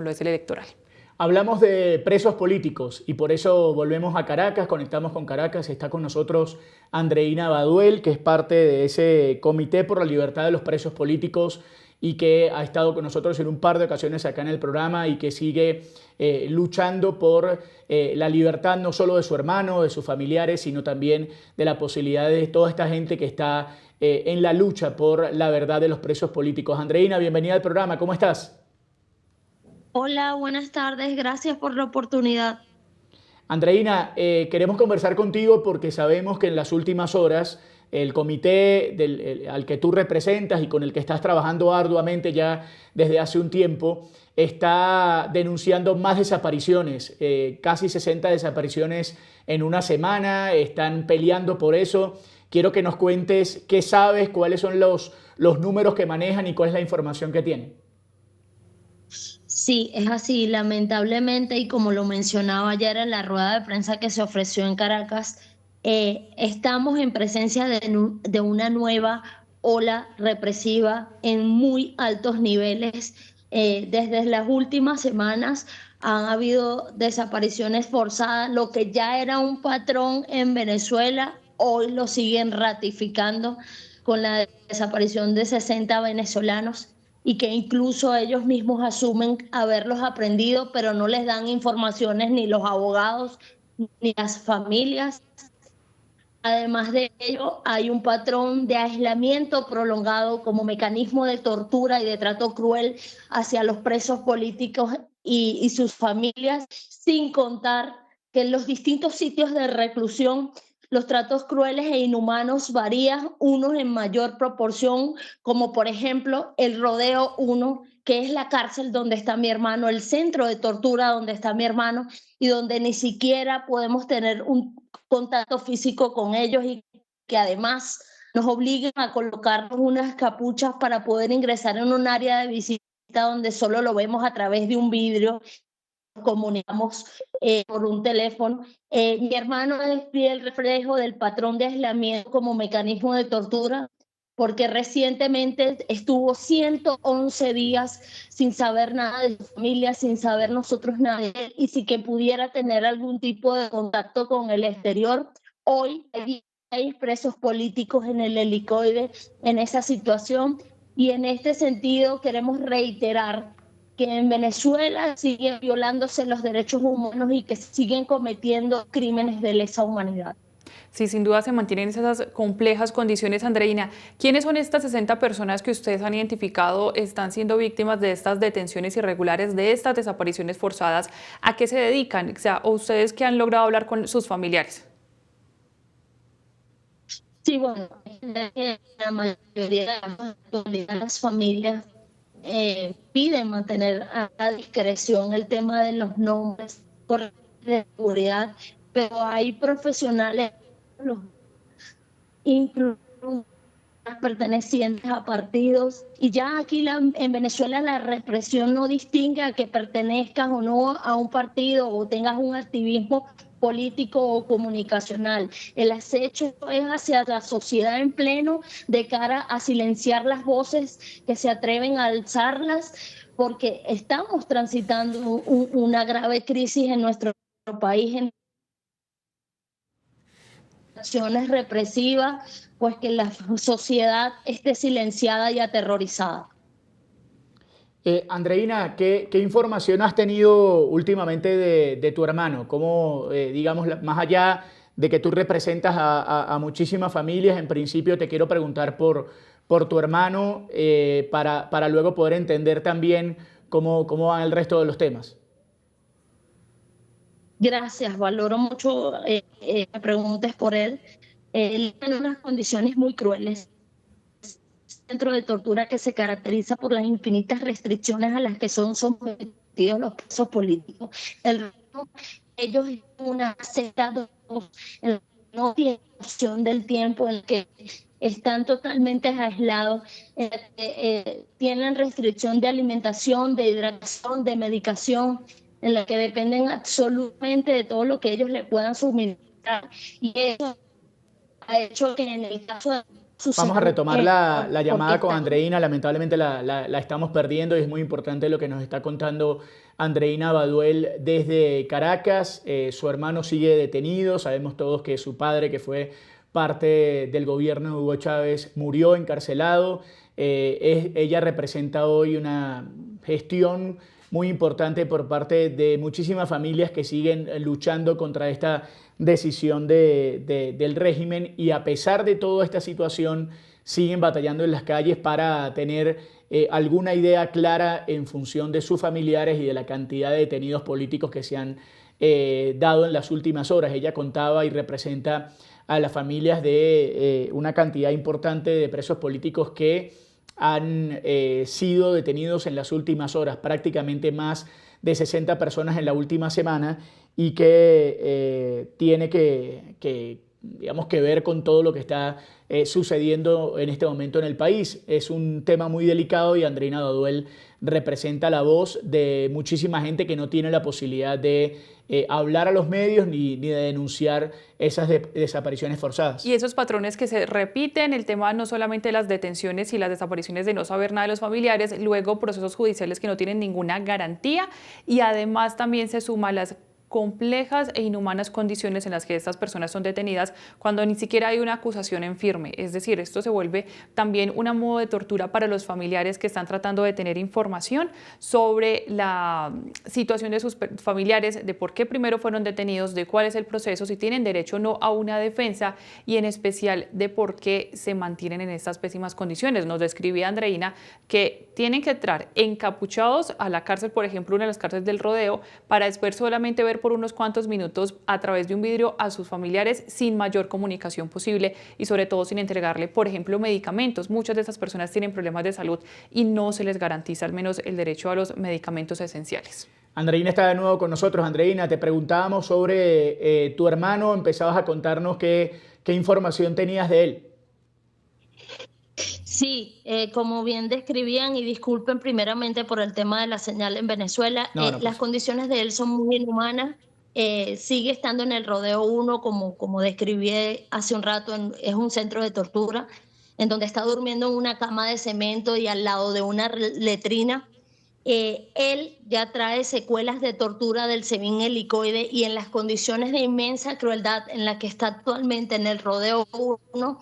lo es el electoral. Hablamos de presos políticos y por eso volvemos a Caracas, conectamos con Caracas. Está con nosotros Andreina Baduel, que es parte de ese Comité por la Libertad de los Presos Políticos y que ha estado con nosotros en un par de ocasiones acá en el programa y que sigue luchando por la libertad no solo de su hermano, de sus familiares, sino también de la posibilidad de toda esta gente que está en la lucha por la verdad de los presos políticos. Andreina, bienvenida al programa, ¿cómo estás? Hola, buenas tardes. Gracias por la oportunidad. Andreina, queremos conversar contigo porque sabemos que en las últimas horas el comité al que tú representas y con el que estás trabajando arduamente ya desde hace un tiempo está denunciando más desapariciones, casi 60 desapariciones en una semana, están peleando por eso. Quiero que nos cuentes qué sabes, cuáles son los números que manejan y cuál es la información que tienen. Sí, es así, lamentablemente, y como lo mencionaba ayer en la rueda de prensa que se ofreció en Caracas, estamos en presencia de una nueva ola represiva en muy altos niveles. Desde las últimas semanas han habido desapariciones forzadas, lo que ya era un patrón en Venezuela, hoy lo siguen ratificando con la desaparición de 60 venezolanos y que incluso ellos mismos asumen haberlos aprendido, pero no les dan informaciones ni los abogados ni las familias. Además de ello, hay un patrón de aislamiento prolongado como mecanismo de tortura y de trato cruel hacia los presos políticos y sus familias, sin contar que en los distintos sitios de reclusión los tratos crueles e inhumanos varían, unos en mayor proporción, como por ejemplo el Rodeo 1, que es la cárcel donde está mi hermano, el centro de tortura donde está mi hermano, y donde ni siquiera podemos tener un contacto físico con ellos y que además nos obligan a colocarnos unas capuchas para poder ingresar en un área de visita donde solo lo vemos a través de un vidrio, comunicamos por un teléfono. Mi hermano es el reflejo del patrón de aislamiento como mecanismo de tortura, porque recientemente estuvo 111 días sin saber nada de su familia, sin saber nosotros nada de él, y sin que pudiera tener algún tipo de contacto con el exterior. Hoy hay presos políticos en el helicoide en esa situación, y en este sentido queremos reiterar que en Venezuela siguen violándose los derechos humanos y que siguen cometiendo crímenes de lesa humanidad. Sí, sin duda se mantienen esas complejas condiciones, Andreina. ¿Quiénes son estas 60 personas que ustedes han identificado están siendo víctimas de estas detenciones irregulares, de estas desapariciones forzadas? ¿A qué se dedican? O sea, ¿o ustedes que han logrado hablar con sus familiares? Sí, bueno, la mayoría de las familias piden mantener a discreción el tema de los nombres por seguridad, pero hay profesionales, incluso pertenecientes a partidos, y ya aquí en Venezuela la represión no distingue a que pertenezcas o no a un partido o tengas un activismo político o comunicacional. El acecho es hacia la sociedad en pleno de cara a silenciar las voces que se atreven a alzarlas, porque estamos transitando una grave crisis en nuestro país, en acciones represivas, pues que la sociedad esté silenciada y aterrorizada. Andreina, ¿qué información has tenido últimamente de tu hermano? ¿Cómo, digamos, más allá de que tú representas a muchísimas familias, en principio te quiero preguntar por tu hermano para luego poder entender también cómo van el resto de los temas? Gracias, valoro mucho que preguntes por él. Él tiene unas condiciones muy crueles, centro de tortura que se caracteriza por las infinitas restricciones a las que son sometidos los presos políticos. Ellos en una secta no tienen noción del tiempo en el que están totalmente aislados, tienen restricción de alimentación, de hidratación, de medicación, en la que dependen absolutamente de todo lo que ellos le puedan suministrar. Y eso ha hecho que en el caso de su Vamos a salud, retomar la porque llamada con están Andreina, lamentablemente la estamos perdiendo y es muy importante lo que nos está contando Andreina Baduel desde Caracas. Su hermano sigue detenido. Sabemos todos que su padre, que fue parte del gobierno de Hugo Chávez, murió encarcelado. Ella representa hoy una gestión muy importante por parte de muchísimas familias que siguen luchando contra esta decisión del régimen, y a pesar de toda esta situación siguen batallando en las calles para tener alguna idea clara en función de sus familiares y de la cantidad de detenidos políticos que se han dado en las últimas horas. Ella contaba y representa a las familias de una cantidad importante de presos políticos que han sido detenidos en las últimas horas, prácticamente más de 60 personas en la última semana, y que tiene digamos, que ver con todo lo que está sucediendo en este momento en el país. Es un tema muy delicado y Andreina Baduel representa la voz de muchísima gente que no tiene la posibilidad de hablar a los medios ni de denunciar esas desapariciones forzadas. Y esos patrones que se repiten, el tema no solamente de las detenciones y las desapariciones de no saber nada de los familiares, luego procesos judiciales que no tienen ninguna garantía, y además también se suma las complejas e inhumanas condiciones en las que estas personas son detenidas cuando ni siquiera hay una acusación en firme. Es decir, esto se vuelve también un modo de tortura para los familiares que están tratando de tener información sobre la situación de sus familiares, de por qué primero fueron detenidos, de cuál es el proceso, si tienen derecho o no a una defensa, y en especial de por qué se mantienen en estas pésimas condiciones. Nos describía Andreina que tienen que entrar encapuchados a la cárcel, por ejemplo, una de las cárceles del Rodeo, para después solamente ver por unos cuantos minutos a través de un vidrio a sus familiares sin mayor comunicación posible, y sobre todo sin entregarle, por ejemplo, medicamentos. Muchas de estas personas tienen problemas de salud y no se les garantiza al menos el derecho a los medicamentos esenciales. Andreina está de nuevo con nosotros. Andreina, te preguntábamos sobre tu hermano, empezabas a contarnos qué información tenías de él. Sí, como bien describían, y disculpen primeramente por el tema de la señal en Venezuela, las condiciones de él son muy inhumanas. Sigue estando en el Rodeo 1, como describí hace un rato, es un centro de tortura, en donde está durmiendo en una cama de cemento y al lado de una letrina. Él ya trae secuelas de tortura del SEBIN helicoide, y en las condiciones de inmensa crueldad en las que está actualmente en el Rodeo 1,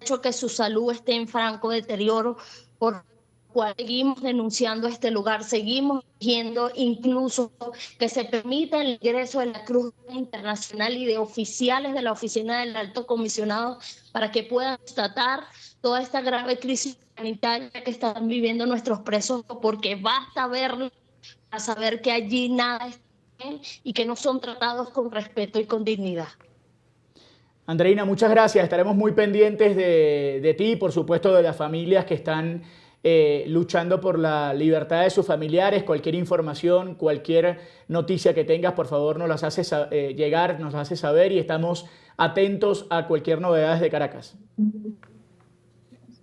hecho que su salud esté en franco deterioro, por lo cual seguimos denunciando este lugar, seguimos pidiendo incluso que se permita el ingreso de la Cruz Internacional y de oficiales de la Oficina del Alto Comisionado para que puedan constatar toda esta grave crisis sanitaria que están viviendo nuestros presos, porque basta verlo para saber que allí nada está bien y que no son tratados con respeto y con dignidad. Andreina, muchas gracias. Estaremos muy pendientes de ti y, por supuesto, de las familias que están luchando por la libertad de sus familiares. Cualquier información, cualquier noticia que tengas, por favor, nos las haces llegar, nos las haces saber, y estamos atentos a cualquier novedad desde Caracas.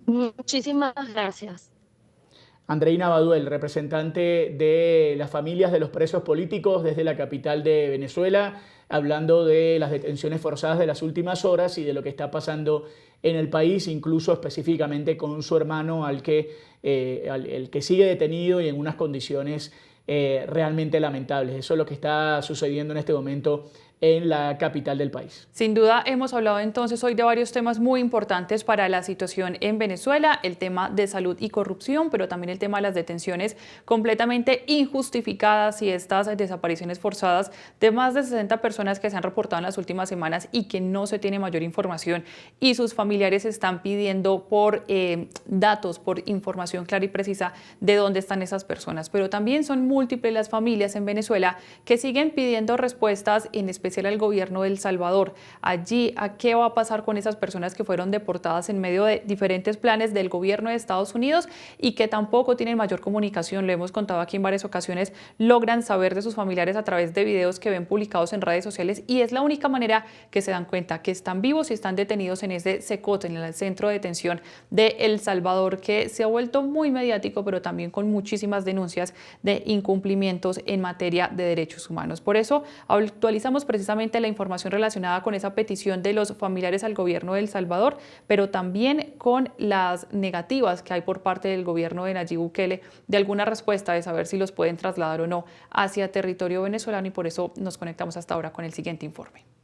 Muchísimas gracias. Andreina Baduel, representante de las familias de los presos políticos desde la capital de Venezuela, hablando de las detenciones forzadas de las últimas horas y de lo que está pasando en el país, incluso específicamente con su hermano, el que sigue detenido y en unas condiciones realmente lamentables. Eso es lo que está sucediendo en este momento en la capital del país. Sin duda hemos hablado entonces hoy de varios temas muy importantes para la situación en Venezuela, el tema de salud y corrupción, pero también el tema de las detenciones completamente injustificadas y estas desapariciones forzadas de más de 60 personas que se han reportado en las últimas semanas y que no se tiene mayor información, y sus familiares están pidiendo por datos, por información clara y precisa de dónde están esas personas. Pero también son múltiples las familias en Venezuela que siguen pidiendo respuestas, en especial al gobierno de El Salvador. Allí, ¿a qué va a pasar con esas personas que fueron deportadas en medio de diferentes planes del gobierno de Estados Unidos y que tampoco tienen mayor comunicación? Lo hemos contado aquí en varias ocasiones, logran saber de sus familiares a través de videos que ven publicados en redes sociales, y es la única manera que se dan cuenta que están vivos y están detenidos en ese CECOT, en el centro de detención de El Salvador, que se ha vuelto muy mediático, pero también con muchísimas denuncias de incumplimientos en materia de derechos humanos. Por eso actualizamos precisamente la información relacionada con esa petición de los familiares al gobierno de El Salvador, pero también con las negativas que hay por parte del gobierno de Nayib Bukele de alguna respuesta de saber si los pueden trasladar o no hacia territorio venezolano, y por eso nos conectamos hasta ahora con el siguiente informe.